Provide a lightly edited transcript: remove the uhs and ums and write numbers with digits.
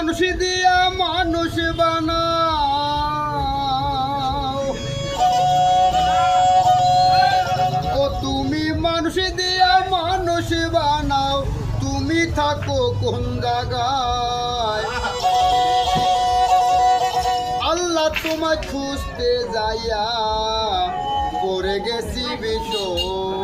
মানুষ দিয়া মানুষ বানাও, ও তুমি মানুষ দিয়া মানুষ বানাও, তুমি থাকো কোন জায়গায়? আল্লাহ তোমায় খুঁজতে যাইয়া পড়ে গেছি বিষয়।